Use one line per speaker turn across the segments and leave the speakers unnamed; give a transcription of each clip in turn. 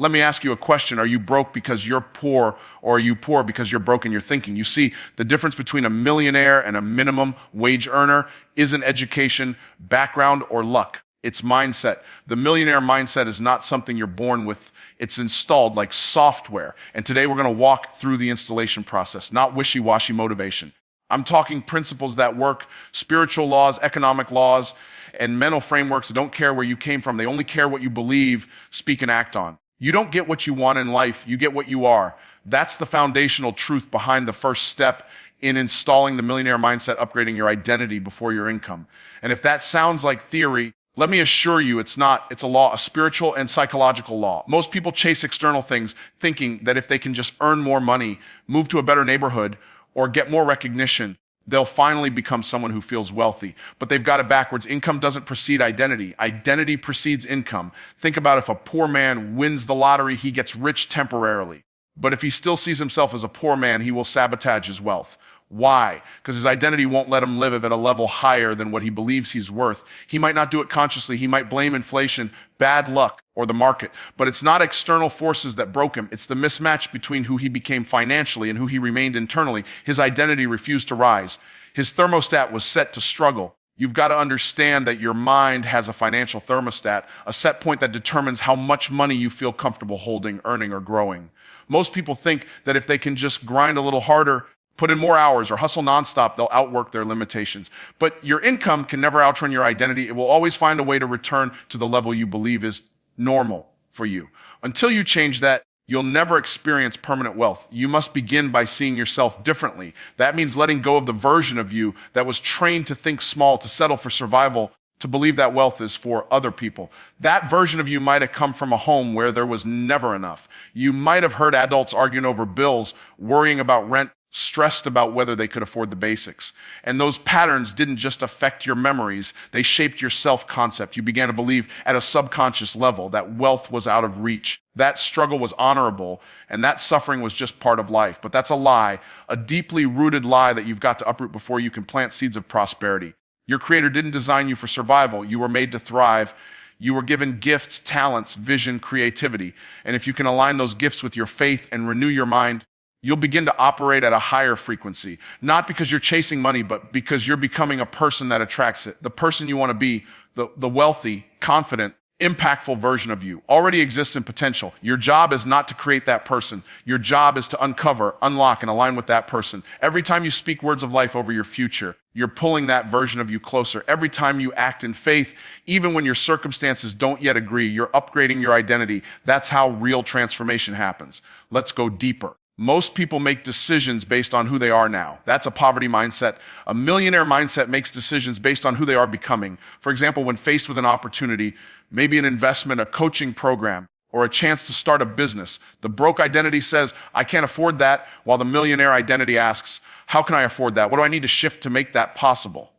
Let me ask you a question. Are you broke because you're poor, or are you poor because you're broke in your thinking? You see, the difference between a millionaire and a minimum wage earner isn't education, background, or luck. It's mindset. The millionaire mindset is not something you're born with. It's installed like software. And today we're going to walk through the installation process, not wishy-washy motivation. I'm talking principles that work, spiritual laws, economic laws, and mental frameworks that don't care where you came from. They only care what you believe, speak, and act on. You don't get what you want in life, you get what you are. That's the foundational truth behind the first step in installing the millionaire mindset, upgrading your identity before your income. And if that sounds like theory, let me assure you it's not. It's a law, a spiritual and psychological law. Most people chase external things thinking that if they can just earn more money, move to a better neighborhood, or get more recognition, they'll finally become someone who feels wealthy. But they've got it backwards. Income doesn't precede identity. Identity precedes income. Think about if a poor man wins the lottery, he gets rich temporarily. But if he still sees himself as a poor man, he will sabotage his wealth. Why? Because his identity won't let him live at a level higher than what he believes he's worth. He might not do it consciously. He might blame inflation, bad luck, or the market. But it's not external forces that broke him. It's the mismatch between who he became financially and who he remained internally. His identity refused to rise. His thermostat was set to struggle. You've got to understand that your mind has a financial thermostat, a set point that determines how much money you feel comfortable holding, earning, or growing. Most people think that if they can just grind a little harder, put in more hours, or hustle nonstop, they'll outwork their limitations. But your income can never outrun your identity. It will always find a way to return to the level you believe is normal for you. Until you change that, you'll never experience permanent wealth. You must begin by seeing yourself differently. That means letting go of the version of you that was trained to think small, to settle for survival, to believe that wealth is for other people. That version of you might have come from a home where there was never enough. You might have heard adults arguing over bills, worrying about rent, stressed about whether they could afford the basics. And those patterns didn't just affect your memories, they shaped your self-concept. You began to believe at a subconscious level that wealth was out of reach. That struggle was honorable, and that suffering was just part of life. But that's a lie, a deeply rooted lie that you've got to uproot before you can plant seeds of prosperity. Your Creator didn't design you for survival. You were made to thrive. You were given gifts, talents, vision, creativity. And if you can align those gifts with your faith and renew your mind, you'll begin to operate at a higher frequency, not because you're chasing money, but because you're becoming a person that attracts it. The person you want to be, the wealthy, confident, impactful version of you already exists in potential. Your job is not to create that person. Your job is to uncover, unlock, and align with that person. Every time you speak words of life over your future, you're pulling that version of you closer. Every time you act in faith, even when your circumstances don't yet agree, you're upgrading your identity. That's how real transformation happens. Let's go deeper. Most people make decisions based on who they are now. That's a poverty mindset. A millionaire mindset makes decisions based on who they are becoming. For example, when faced with an opportunity, maybe an investment, a coaching program, or a chance to start a business, the broke identity says, I can't afford that, while the millionaire identity asks, how can I afford that? What do I need to shift to make that possible?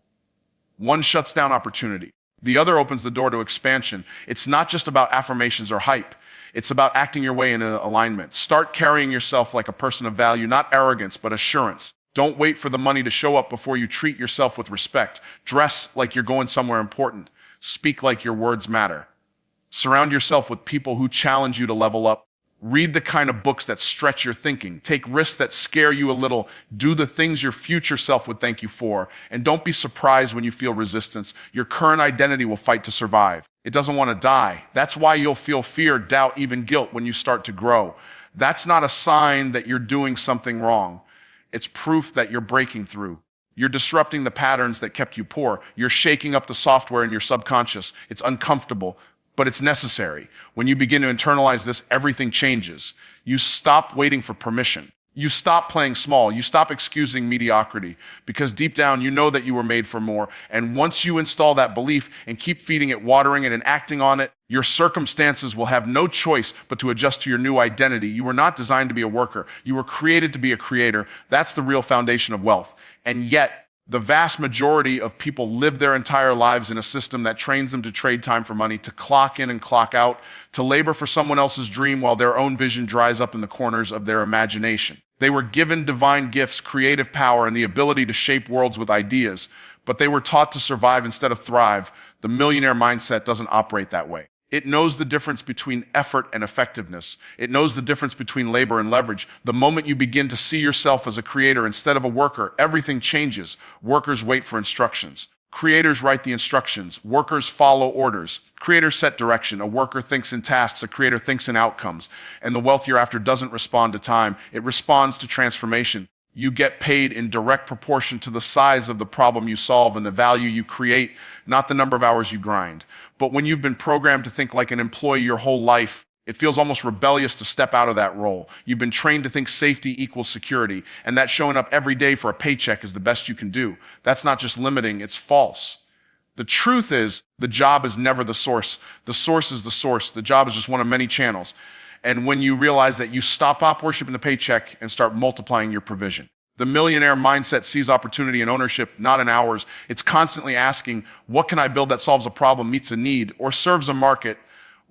One shuts down opportunity. The other opens the door to expansion. It's not just about affirmations or hype. It's about acting your way into alignment. Start carrying yourself like a person of value, not arrogance, but assurance. Don't wait for the money to show up before you treat yourself with respect. Dress like you're going somewhere important. Speak like your words matter. Surround yourself with people who challenge you to level up. Read the kind of books that stretch your thinking. Take risks that scare you a little. Do the things your future self would thank you for. And don't be surprised when you feel resistance. Your current identity will fight to survive. It doesn't want to die. That's why you'll feel fear, doubt, even guilt when you start to grow. That's not a sign that you're doing something wrong. It's proof that you're breaking through. You're disrupting the patterns that kept you poor. You're shaking up the software in your subconscious. It's uncomfortable, but it's necessary. When you begin to internalize this, everything changes. You stop waiting for permission. You stop playing small. You stop excusing mediocrity, because deep down you know that you were made for more. And once you install that belief and keep feeding it, watering it, and acting on it, your circumstances will have no choice but to adjust to your new identity. You were not designed to be a worker. You were created to be a creator. That's the real foundation of wealth. And yet, the vast majority of people live their entire lives in a system that trains them to trade time for money, to clock in and clock out, to labor for someone else's dream while their own vision dries up in the corners of their imagination. They were given divine gifts, creative power, and the ability to shape worlds with ideas, but they were taught to survive instead of thrive. The millionaire mindset doesn't operate that way. It knows the difference between effort and effectiveness. It knows the difference between labor and leverage. The moment you begin to see yourself as a creator instead of a worker, everything changes. Workers wait for instructions. Creators write the instructions. Workers follow orders. Creators set direction. A worker thinks in tasks. A creator thinks in outcomes. And the wealth you're after doesn't respond to time. It responds to transformation. You get paid in direct proportion to the size of the problem you solve and the value you create, not the number of hours you grind. But when you've been programmed to think like an employee your whole life, it feels almost rebellious to step out of that role. You've been trained to think safety equals security, and that showing up every day for a paycheck is the best you can do. That's not just limiting, it's false. The truth is, the job is never the source. The source is the source. The job is just one of many channels. And when you realize that, you stop worshiping the paycheck and start multiplying your provision. The millionaire mindset sees opportunity in ownership, not in hours. It's constantly asking, what can I build that solves a problem, meets a need, or serves a market?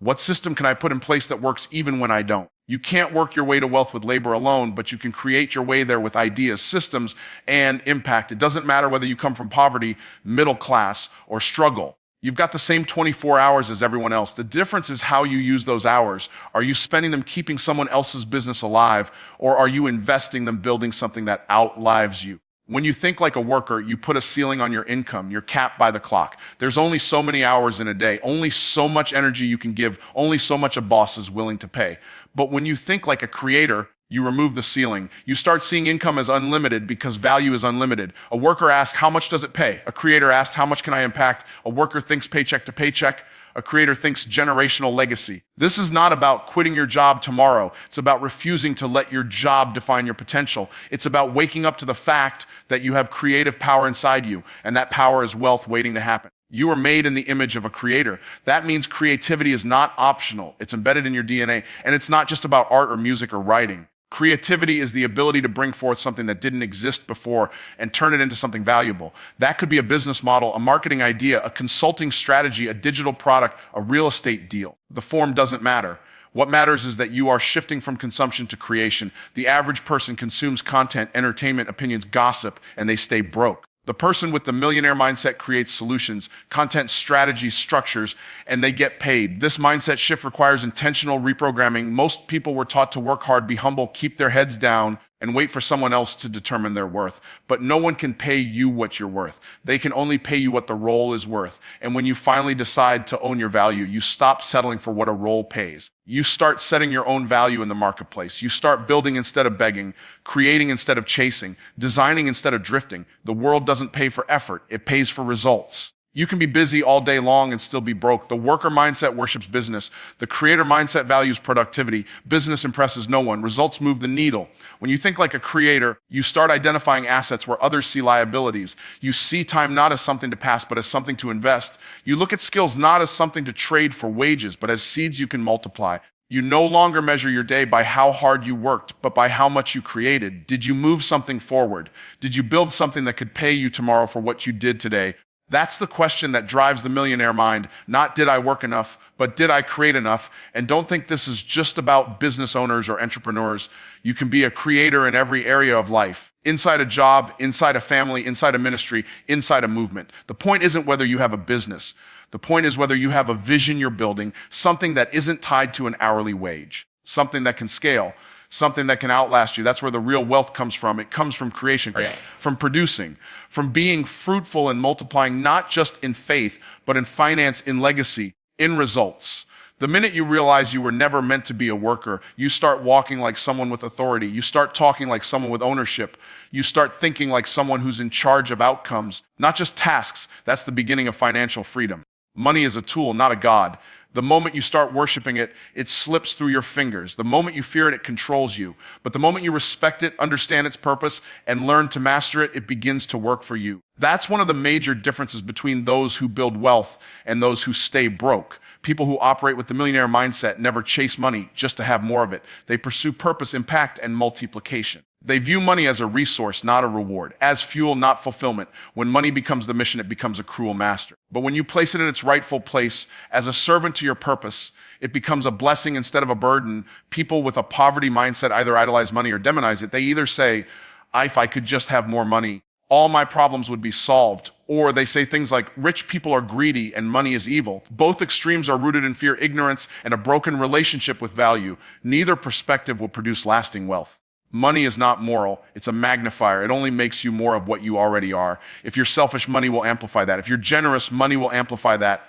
What system can I put in place that works even when I don't? You can't work your way to wealth with labor alone, but you can create your way there with ideas, systems, and impact. It doesn't matter whether you come from poverty, middle class, or struggle. You've got the same 24 hours as everyone else. The difference is how you use those hours. Are you spending them keeping someone else's business alive, or are you investing them building something that outlives you? When you think like a worker, you put a ceiling on your income. You're capped by the clock. There's only so many hours in a day, only so much energy you can give, only so much a boss is willing to pay. But when you think like a creator, you remove the ceiling. You start seeing income as unlimited because value is unlimited. A worker asks, how much does it pay? A creator asks, how much can I impact? A worker thinks paycheck to paycheck. A creator thinks generational legacy. This is not about quitting your job tomorrow. It's about refusing to let your job define your potential. It's about waking up to the fact that you have creative power inside you, and that power is wealth waiting to happen. You are made in the image of a creator. That means creativity is not optional. It's embedded in your DNA, and it's not just about art or music or writing. Creativity is the ability to bring forth something that didn't exist before and turn it into something valuable. That could be a business model, a marketing idea, a consulting strategy, a digital product, a real estate deal. The form doesn't matter. What matters is that you are shifting from consumption to creation. The average person consumes content, entertainment, opinions, gossip, and they stay broke. The person with the millionaire mindset creates solutions, content strategies, structures, and they get paid. This mindset shift requires intentional reprogramming. Most people were taught to work hard, be humble, keep their heads down, and wait for someone else to determine their worth. But no one can pay you what you're worth. They can only pay you what the role is worth. And when you finally decide to own your value, you stop settling for what a role pays. You start setting your own value in the marketplace. You start building instead of begging, creating instead of chasing, designing instead of drifting. The world doesn't pay for effort. It pays for results. You can be busy all day long and still be broke. The worker mindset worships business. The creator mindset values productivity. Business impresses no one. Results move the needle. When you think like a creator, you start identifying assets where others see liabilities. You see time not as something to pass, but as something to invest. You look at skills not as something to trade for wages, but as seeds you can multiply. You no longer measure your day by how hard you worked, but by how much you created. Did you move something forward? Did you build something that could pay you tomorrow for what you did today? That's the question that drives the millionaire mind. Not did I work enough, but did I create enough? And don't think this is just about business owners or entrepreneurs. You can be a creator in every area of life. Inside a job, inside a family, inside a ministry, inside a movement. The point isn't whether you have a business. The point is whether you have a vision you're building, something that isn't tied to an hourly wage, something that can scale, something that can outlast you. That's where the real wealth comes from. It comes from creation, from producing, from being fruitful and multiplying, not just in faith, but in finance, in legacy, in results. The minute you realize you were never meant to be a worker, you start walking like someone with authority. You start talking like someone with ownership. You start thinking like someone who's in charge of outcomes, not just tasks. That's the beginning of financial freedom. Money is a tool, not a god. The moment you start worshiping it, it slips through your fingers. The moment you fear it, it controls you. But the moment you respect it, understand its purpose, and learn to master it, it begins to work for you. That's one of the major differences between those who build wealth and those who stay broke. People who operate with the millionaire mindset never chase money just to have more of it. They pursue purpose, impact, and multiplication. They view money as a resource, not a reward, as fuel, not fulfillment. When money becomes the mission, it becomes a cruel master. But when you place it in its rightful place as a servant to your purpose, it becomes a blessing instead of a burden. People with a poverty mindset either idolize money or demonize it. They either say, if I could just have more money, all my problems would be solved, Or they say things like, rich people are greedy and money is evil. Both extremes are rooted in fear, ignorance, and a broken relationship with value. Neither perspective will produce lasting wealth. Money is not moral. It's a magnifier. It only makes you more of what you already are. If you're selfish, money will amplify that. If you're generous, money will amplify that.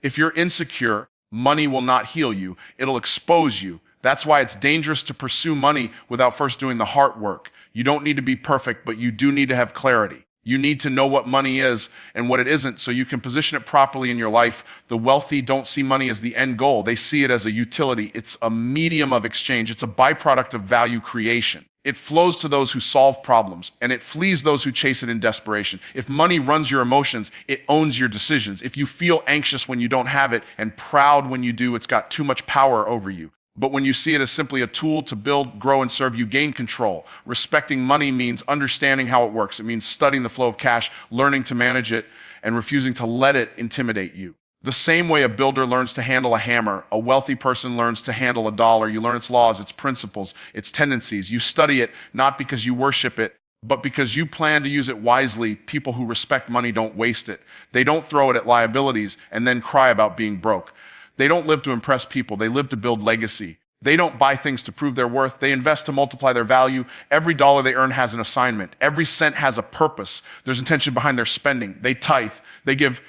If you're insecure, money will not heal you. It'll expose you. That's why it's dangerous to pursue money without first doing the heart work. You don't need to be perfect, but you do need to have clarity. You need to know what money is and what it isn't so you can position it properly in your life. The wealthy don't see money as the end goal. They see it as a utility. It's a medium of exchange. It's a byproduct of value creation. It flows to those who solve problems, and it flees those who chase it in desperation. If money runs your emotions, it owns your decisions. If you feel anxious when you don't have it and proud when you do, it's got too much power over you. But when you see it as simply a tool to build, grow, and serve, you gain control. Respecting money means understanding how it works. It means studying the flow of cash, learning to manage it, and refusing to let it intimidate you. The same way a builder learns to handle a hammer, a wealthy person learns to handle a dollar. You learn its laws, its principles, its tendencies. You study it not because you worship it, but because you plan to use it wisely. People who respect money don't waste it. They don't throw it at liabilities and then cry about being broke. They don't live to impress people. They live to build legacy. They don't buy things to prove their worth. They invest to multiply their value. Every dollar they earn has an assignment. Every cent has a purpose. There's intention behind their spending. They tithe. They give.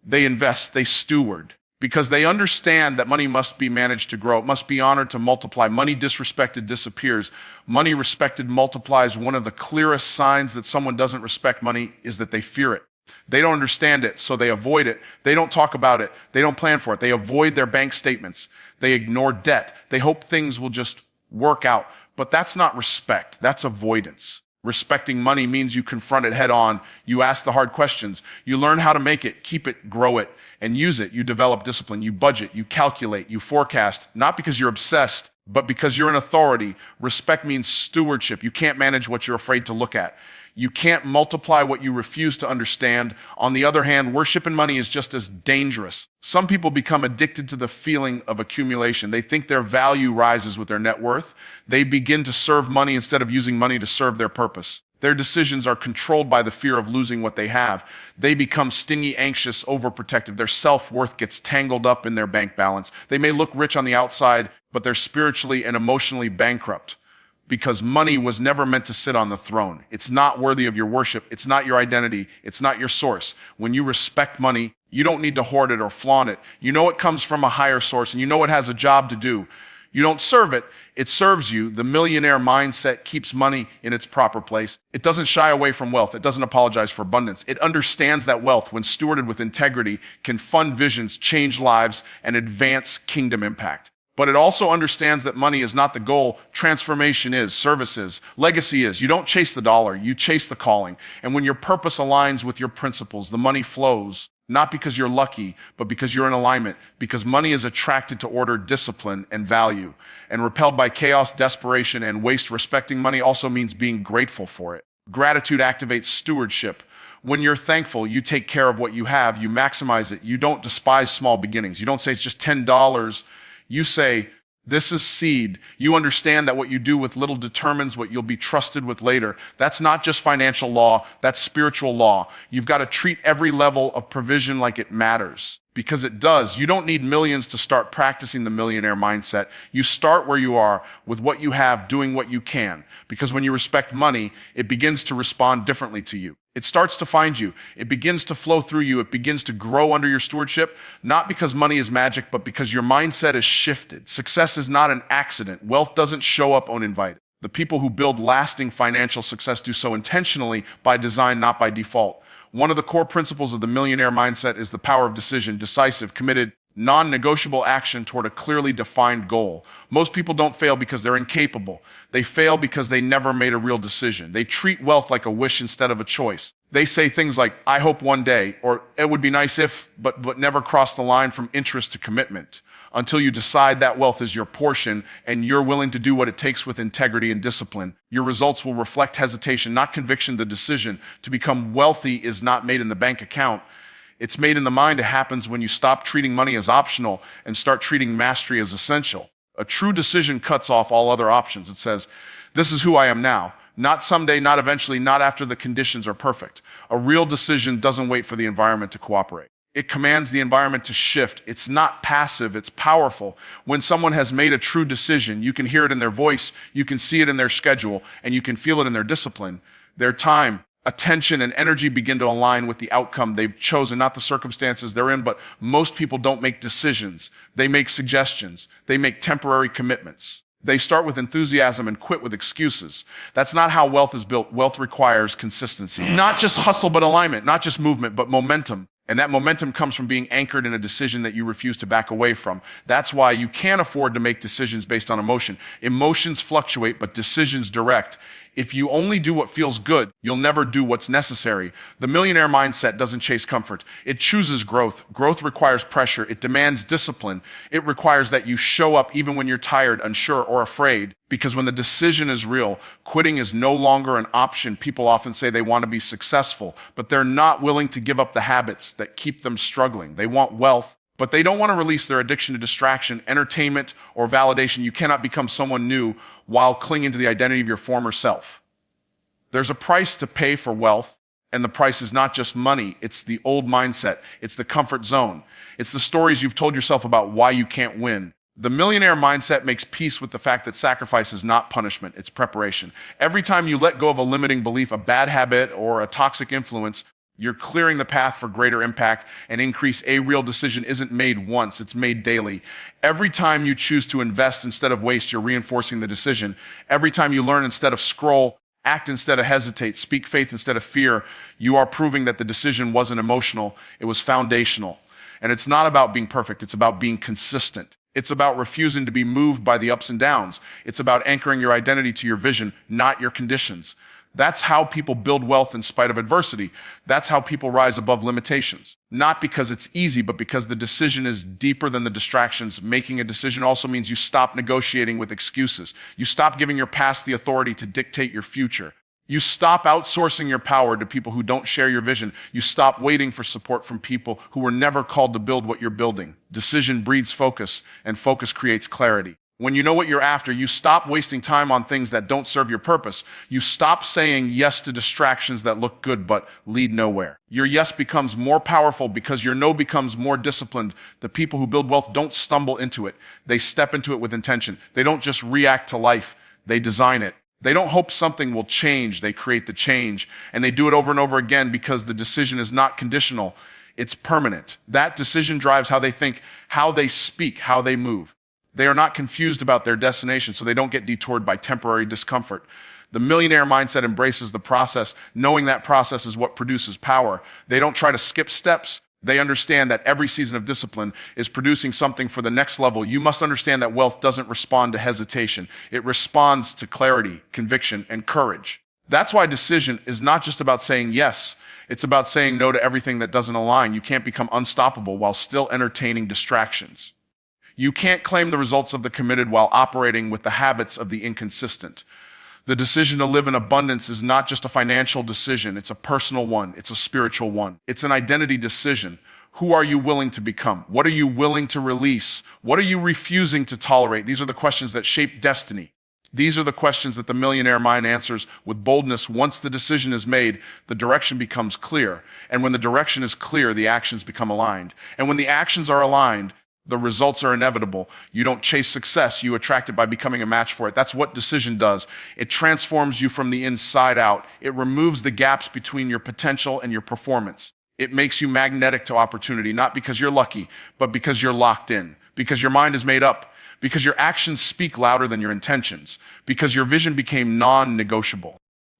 They invest. They steward. Because they understand that money must be managed to grow. It must be honored to multiply. Money disrespected disappears. Money respected multiplies. One of the clearest signs that someone doesn't respect money is that they fear it. They don't understand it, so they avoid it. They don't talk about it. They don't plan for it. They avoid their bank statements. They ignore debt. They hope things will just work out. But that's not respect. That's avoidance. Respecting money means you confront it head on. You ask the hard questions. You learn how to make it, keep it, grow it, and use it. You develop discipline. You budget. You calculate. You forecast. Not because you're obsessed, but because you're an authority. Respect means stewardship. You can't manage what you're afraid to look at. You can't multiply what you refuse to understand. On the other hand, worship and money is just as dangerous. Some people become addicted to the feeling of accumulation. They think their value rises with their net worth. They begin to serve money instead of using money to serve their purpose. Their decisions are controlled by the fear of losing what they have. They become stingy, anxious, overprotective. Their self-worth gets tangled up in their bank balance. They may look rich on the outside, but they're spiritually and emotionally bankrupt. Because money was never meant to sit on the throne. It's not worthy of your worship. It's not your identity. It's not your source. When you respect money, you don't need to hoard it or flaunt it. You know it comes from a higher source, and you know it has a job to do. You don't serve it. It serves you. The millionaire mindset keeps money in its proper place. It doesn't shy away from wealth. It doesn't apologize for abundance. It understands that wealth, when stewarded with integrity, can fund visions, change lives, and advance kingdom impact. But it also understands that money is not the goal. Transformation is, service is, legacy is. You don't chase the dollar, you chase the calling. And when your purpose aligns with your principles, the money flows, not because you're lucky, but because you're in alignment, because money is attracted to order, discipline, and value, and repelled by chaos, desperation, and waste. Respecting money also means being grateful for it. Gratitude activates stewardship. When you're thankful, you take care of what you have, you maximize it. You don't despise small beginnings. You don't say it's just $10. You say, this is seed. You understand that what you do with little determines what you'll be trusted with later. That's not just financial law, that's spiritual law. You've got to treat every level of provision like it matters, because it does. You don't need millions to start practicing the millionaire mindset. You start where you are, with what you have, doing what you can. Because when you respect money, it begins to respond differently to you. It starts to find you. It begins to flow through you. It begins to grow under your stewardship, not because money is magic, but because your mindset is shifted. Success is not an accident. Wealth doesn't show up uninvited. The people who build lasting financial success do so intentionally, by design, not by default. One of the core principles of the millionaire mindset is the power of decision, decisive, committed, non-negotiable action toward a clearly defined goal. Most people don't fail because they're incapable. They fail because they never made a real decision. They treat wealth like a wish instead of a choice. They say things like, I hope one day, or it would be nice if, but never cross the line from interest to commitment, until you decide that wealth is your portion and you're willing to do what it takes with integrity and discipline. Your results will reflect hesitation, not conviction. The decision to become wealthy is not made in the bank account. It's made in the mind. It happens when you stop treating money as optional and start treating mastery as essential. A true decision cuts off all other options. It says, this is who I am now, Not someday, not eventually, not after the conditions are perfect. A real decision doesn't wait for the environment to cooperate. It commands the environment to shift. It's not passive, it's powerful. When someone has made a true decision, you can hear it in their voice, you can see it in their schedule, and you can feel it in their discipline. Their time, attention, and energy begin to align with the outcome they've chosen, not the circumstances they're in. But most people don't make decisions. They make suggestions. They make temporary commitments. They start with enthusiasm and quit with excuses. That's not how wealth is built. Wealth requires consistency. Not just hustle, but alignment. Not just movement, but momentum. And that momentum comes from being anchored in a decision that you refuse to back away from. That's why you can't afford to make decisions based on emotion. Emotions fluctuate, but decisions direct. If you only do what feels good, you'll never do what's necessary. The millionaire mindset doesn't chase comfort. It chooses growth. Growth requires pressure. It demands discipline. It requires that you show up even when you're tired, unsure, or afraid. Because when the decision is real, quitting is no longer an option. People often say they want to be successful, but they're not willing to give up the habits that keep them struggling. They want wealth, but they don't want to release their addiction to distraction, entertainment, or validation. You cannot become someone new while clinging to the identity of your former self. There's a price to pay for wealth, and the price is not just money. It's the old mindset. It's the comfort zone. It's the stories you've told yourself about why you can't win. The millionaire mindset makes peace with the fact that sacrifice is not punishment, it's preparation. Every time you let go of a limiting belief, a bad habit, or a toxic influence, you're clearing the path for greater impact and increase. A real decision isn't made once, it's made daily. Every time you choose to invest instead of waste, you're reinforcing the decision. Every time you learn instead of scroll, act instead of hesitate, speak faith instead of fear, you are proving that the decision wasn't emotional, it was foundational. And it's not about being perfect, it's about being consistent. It's about refusing to be moved by the ups and downs. It's about anchoring your identity to your vision, not your conditions. That's how people build wealth in spite of adversity. That's how people rise above limitations. Not because it's easy, but because the decision is deeper than the distractions. Making a decision also means you stop negotiating with excuses. You stop giving your past the authority to dictate your future. You stop outsourcing your power to people who don't share your vision. You stop waiting for support from people who were never called to build what you're building. Decision breeds focus, and focus creates clarity. When you know what you're after, you stop wasting time on things that don't serve your purpose. You stop saying yes to distractions that look good but lead nowhere. Your yes becomes more powerful because your no becomes more disciplined. The people who build wealth don't stumble into it. They step into it with intention. They don't just react to life. They design it. They don't hope something will change. They create the change. And they do it over and over again because the decision is not conditional. It's permanent. That decision drives how they think, how they speak, how they move. They are not confused about their destination, so they don't get detoured by temporary discomfort. The millionaire mindset embraces the process, knowing that process is what produces power. They don't try to skip steps. They understand that every season of discipline is producing something for the next level. You must understand that wealth doesn't respond to hesitation. It responds to clarity, conviction, and courage. That's why decision is not just about saying yes. It's about saying no to everything that doesn't align. You can't become unstoppable while still entertaining distractions. You can't claim the results of the committed while operating with the habits of the inconsistent. The decision to live in abundance is not just a financial decision. It's a personal one. It's a spiritual one. It's an identity decision. Who are you willing to become? What are you willing to release? What are you refusing to tolerate? These are the questions that shape destiny. These are the questions that the millionaire mind answers with boldness. Once the decision is made, the direction becomes clear. And when the direction is clear, the actions become aligned. And when the actions are aligned, the results are inevitable. You don't chase success, you attract it by becoming a match for it. That's what decision does. It transforms you from the inside out. It removes the gaps between your potential and your performance. It makes you magnetic to opportunity, not because you're lucky, but because you're locked in, because your mind is made up, because your actions speak louder than your intentions, because your vision became non-negotiable.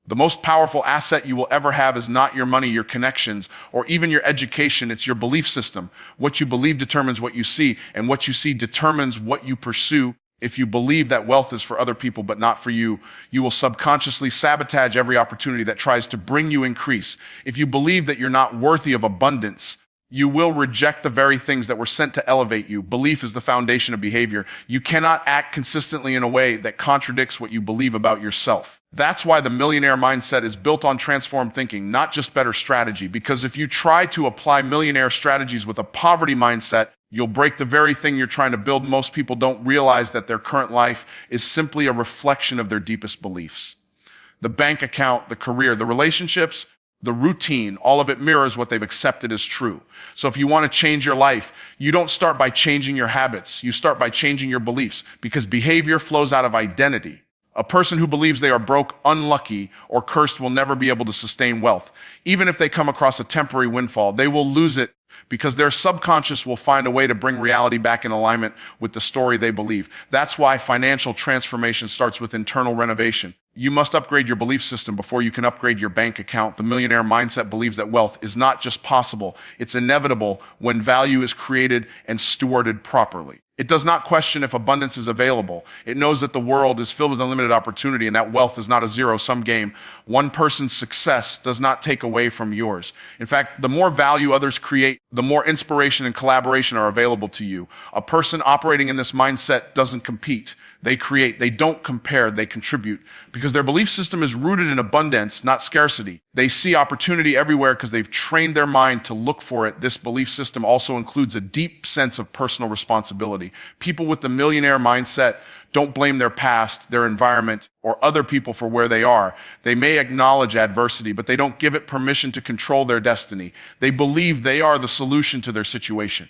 The most powerful asset you will ever have is not your money, your connections, or even your education. It's your belief system. What you believe determines what you see, and what you see determines what you pursue. If you believe that wealth is for other people but not for you, you will subconsciously sabotage every opportunity that tries to bring you increase. If you believe that you're not worthy of abundance, you will reject the very things that were sent to elevate you. Belief is the foundation of behavior. You cannot act consistently in a way that contradicts what you believe about yourself. That's why the millionaire mindset is built on transformed thinking, not just better strategy. Because if you try to apply millionaire strategies with a poverty mindset, you'll break the very thing you're trying to build. Most people don't realize that their current life is simply a reflection of their deepest beliefs. The bank account, the career, the relationships, the routine, all of it mirrors what they've accepted as true. So if you want to change your life, you don't start by changing your habits. You start by changing your beliefs, because behavior flows out of identity. A person who believes they are broke, unlucky, or cursed will never be able to sustain wealth. Even if they come across a temporary windfall, they will lose it because their subconscious will find a way to bring reality back in alignment with the story they believe. That's why financial transformation starts with internal renovation. You must upgrade your belief system before you can upgrade your bank account. The millionaire mindset believes that wealth is not just possible, it's inevitable when value is created and stewarded properly. It does not question if abundance is available. It knows that the world is filled with unlimited opportunity and that wealth is not a zero-sum game. One person's success does not take away from yours. In fact, the more value others create, the more inspiration and collaboration are available to you. A person operating in this mindset doesn't compete. They create. They don't compare. They contribute, because their belief system is rooted in abundance, not scarcity. They see opportunity everywhere because they've trained their mind to look for it. This belief system also includes a deep sense of personal responsibility. People with the millionaire mindset don't blame their past, their environment, or other people for where they are. They may acknowledge adversity, but they don't give it permission to control their destiny. They believe they are the solution to their situation.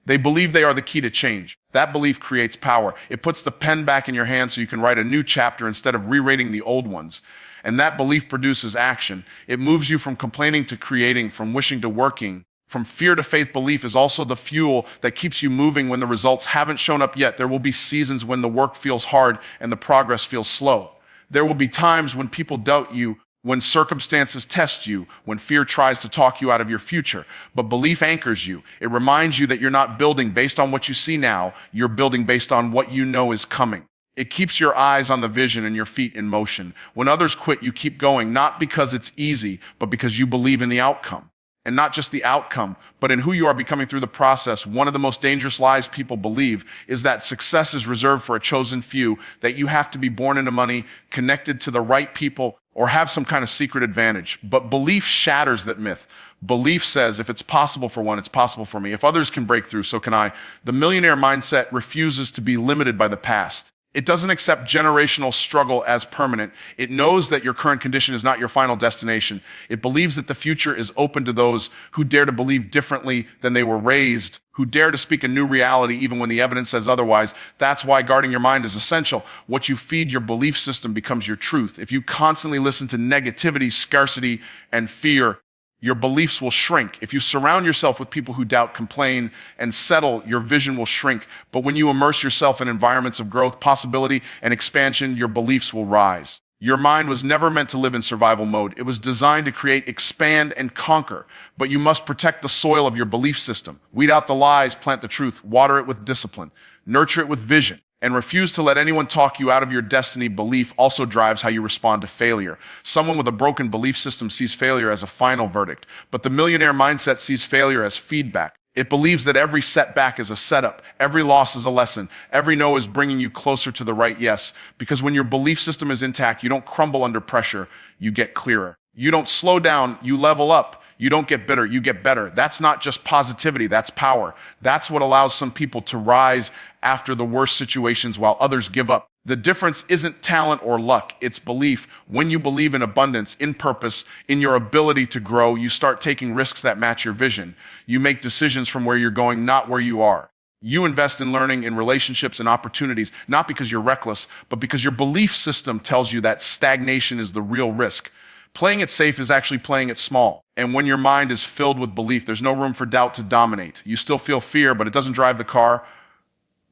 They believe they are the key to change. That belief creates power. It puts the pen back in your hand so you can write a new chapter instead of rewriting the old ones. And that belief produces action. It moves you from complaining to creating, from wishing to working. From fear to faith. Belief is also the fuel that keeps you moving when the results haven't shown up yet. There will be seasons when the work feels hard and the progress feels slow. There will be times when people doubt you, when circumstances test you, when fear tries to talk you out of your future. But belief anchors you. It reminds you that you're not building based on what you see now. You're building based on what you know is coming. It keeps your eyes on the vision and your feet in motion. When others quit, you keep going, not because it's easy, but because you believe in the outcome. And not just the outcome, but in who you are becoming through the process. One of the most dangerous lies people believe is that success is reserved for a chosen few, that you have to be born into money, connected to the right people, or have some kind of secret advantage. But belief shatters that myth. Belief says, if it's possible for one, it's possible for me. If others can break through, so can I. The millionaire mindset refuses to be limited by the past. It doesn't accept generational struggle as permanent. It knows that your current condition is not your final destination. It believes that the future is open to those who dare to believe differently than they were raised, who dare to speak a new reality even when the evidence says otherwise. That's why guarding your mind is essential. What you feed your belief system becomes your truth. If you constantly listen to negativity, scarcity, and fear, your beliefs will shrink. If you surround yourself with people who doubt, complain, and settle, your vision will shrink. But when you immerse yourself in environments of growth, possibility, and expansion, your beliefs will rise. Your mind was never meant to live in survival mode. It was designed to create, expand, and conquer. But you must protect the soil of your belief system. Weed out the lies, plant the truth, water it with discipline, nurture it with vision, and refuse to let anyone talk you out of your destiny. Belief also drives how you respond to failure. Someone with a broken belief system sees failure as a final verdict, but the millionaire mindset sees failure as feedback. It believes that every setback is a setup, every loss is a lesson, every no is bringing you closer to the right yes. Because when your belief system is intact, you don't crumble under pressure, you get clearer. You don't slow down, you level up. You don't get bitter, you get better. That's not just positivity, that's power. That's what allows some people to rise after the worst situations while others give up. The difference isn't talent or luck, it's belief. When you believe in abundance, in purpose, in your ability to grow, you start taking risks that match your vision. You make decisions from where you're going, not where you are. You invest in learning, in relationships, and opportunities, not because you're reckless, but because your belief system tells you that stagnation is the real risk. Playing it safe is actually playing it small. And when your mind is filled with belief, there's no room for doubt to dominate. You still feel fear, but it doesn't drive the car.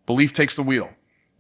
Belief takes the wheel.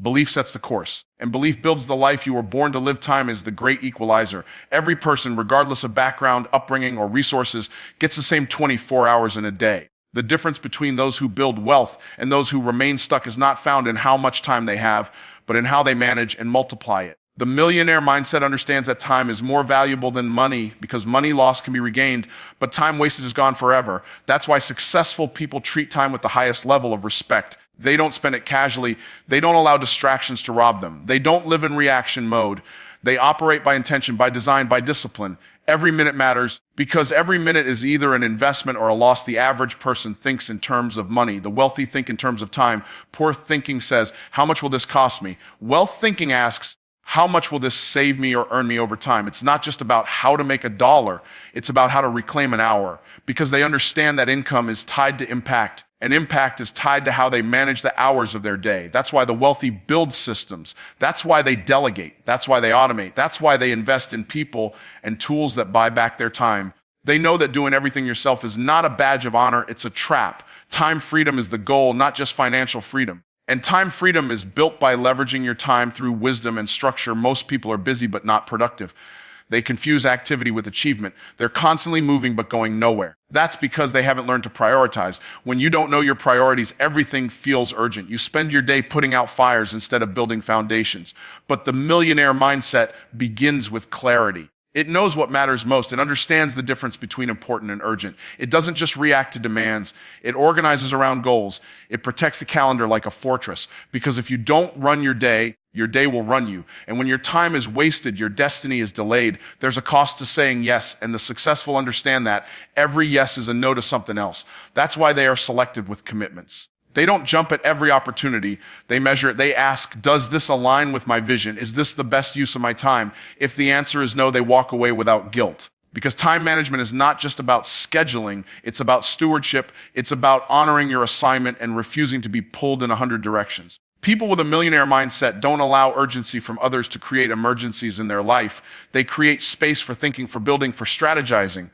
Belief sets the course. And belief builds the life you were born to live. Time is the great equalizer. Every person, regardless of background, upbringing, or resources, gets the same 24 hours in a day. The difference between those who build wealth and those who remain stuck is not found in how much time they have, but in how they manage and multiply it. The millionaire mindset understands that time is more valuable than money because money lost can be regained, but time wasted is gone forever. That's why successful people treat time with the highest level of respect. They don't spend it casually. They don't allow distractions to rob them. They don't live in reaction mode. They operate by intention, by design, by discipline. Every minute matters because every minute is either an investment or a loss. The average person thinks in terms of money. The wealthy think in terms of time. Poor thinking says, how much will this cost me? Wealth thinking asks, How much will this save me or earn me over time? It's not just about how to make a dollar. It's about how to reclaim an hour, because they understand that income is tied to impact, and impact is tied to how they manage the hours of their day. That's why the wealthy build systems. That's why they delegate. That's why they automate. That's why they invest in people and tools that buy back their time. They know that doing everything yourself is not a badge of honor. It's a trap. Time freedom is the goal, not just financial freedom. And time freedom is built by leveraging your time through wisdom and structure. Most people are busy but not productive. They confuse activity with achievement. They're constantly moving but going nowhere. That's because they haven't learned to prioritize. When you don't know your priorities, everything feels urgent. You spend your day putting out fires instead of building foundations. But the millionaire mindset begins with clarity. It knows what matters most. It understands the difference between important and urgent. It doesn't just react to demands. It organizes around goals. It protects the calendar like a fortress. Because if you don't run your day will run you. And when your time is wasted, your destiny is delayed. There's a cost to saying yes, and the successful understand that. Every yes is a no to something else. That's why they are selective with commitments. They don't jump at every opportunity. They measure it. They ask, does this align with my vision? Is this the best use of my time? If the answer is no, they walk away without guilt. Because time management is not just about scheduling. It's about stewardship. It's about honoring your assignment and refusing to be pulled in 100 directions. People with a millionaire mindset don't allow urgency from others to create emergencies in their life. They create space for thinking, for building, for strategizing,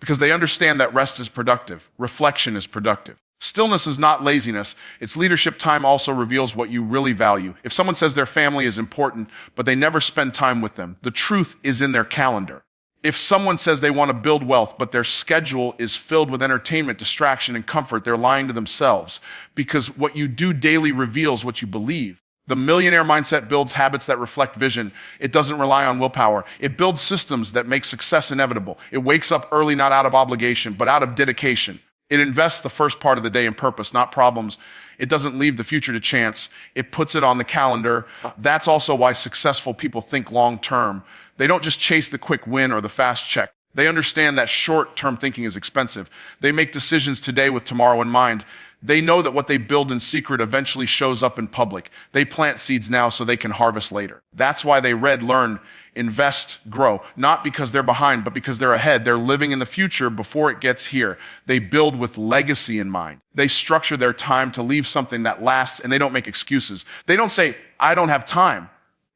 because they understand that rest is productive. Reflection is productive. Stillness is not laziness. It's leadership. Time also reveals what you really value. If someone says their family is important, but they never spend time with them, the truth is in their calendar. If someone says they want to build wealth, but their schedule is filled with entertainment, distraction, and comfort, they're lying to themselves, because what you do daily reveals what you believe. The millionaire mindset builds habits that reflect vision. It doesn't rely on willpower. It builds systems that make success inevitable. It wakes up early, not out of obligation, but out of dedication. It invests the first part of the day in purpose, not problems. It doesn't leave the future to chance. It puts it on the calendar. That's also why successful people think long term. They don't just chase the quick win or the fast check. They understand that short-term thinking is expensive. They make decisions today with tomorrow in mind. They know that what they build in secret eventually shows up in public. They plant seeds now so they can harvest later. That's why they read, learn, invest, grow. Not because they're behind, but because they're ahead. They're living in the future before it gets here. They build with legacy in mind. They structure their time to leave something that lasts, and they don't make excuses. They don't say, I don't have time.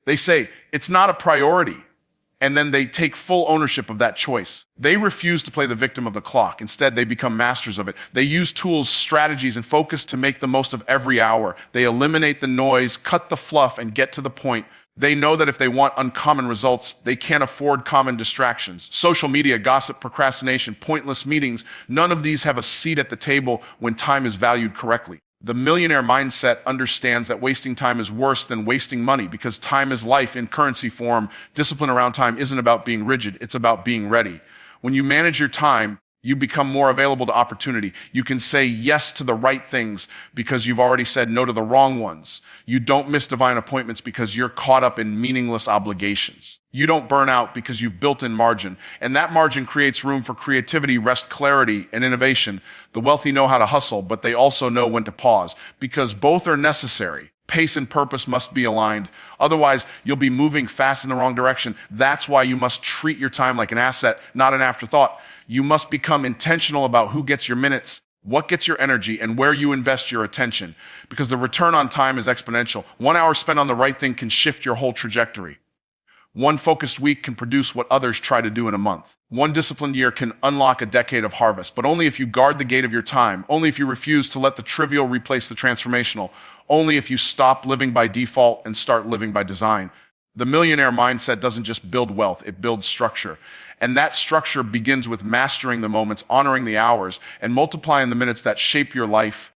They say, it's not a priority. And then they take full ownership of that choice. They refuse to play the victim of the clock. Instead, they become masters of it. They use tools, strategies, and focus to make the most of every hour. They eliminate the noise, cut the fluff, and get to the point. They know that if they want uncommon results, they can't afford common distractions. Social media, gossip, procrastination, pointless meetings, none of these have a seat at the table when time is valued correctly. The millionaire mindset understands that wasting time is worse than wasting money, because time is life in currency form. Discipline around time isn't about being rigid. It's about being ready. When you manage your time, you become more available to opportunity. You can say yes to the right things because you've already said no to the wrong ones. You don't miss divine appointments because you're caught up in meaningless obligations. You don't burn out because you've built in margin. And that margin creates room for creativity, rest, clarity, and innovation. The wealthy know how to hustle, but they also know when to pause, because both are necessary. Pace and purpose must be aligned. Otherwise, you'll be moving fast in the wrong direction. That's why you must treat your time like an asset, not an afterthought. You must become intentional about who gets your minutes, what gets your energy, and where you invest your attention, because the return on time is exponential. 1 hour spent on the right thing can shift your whole trajectory. One focused week can produce what others try to do in a month. One disciplined year can unlock a decade of harvest, but only if you guard the gate of your time, only if you refuse to let the trivial replace the transformational, only if you stop living by default and start living by design. The millionaire mindset doesn't just build wealth, it builds structure. And that structure begins with mastering the moments, honoring the hours, and multiplying the minutes that shape your life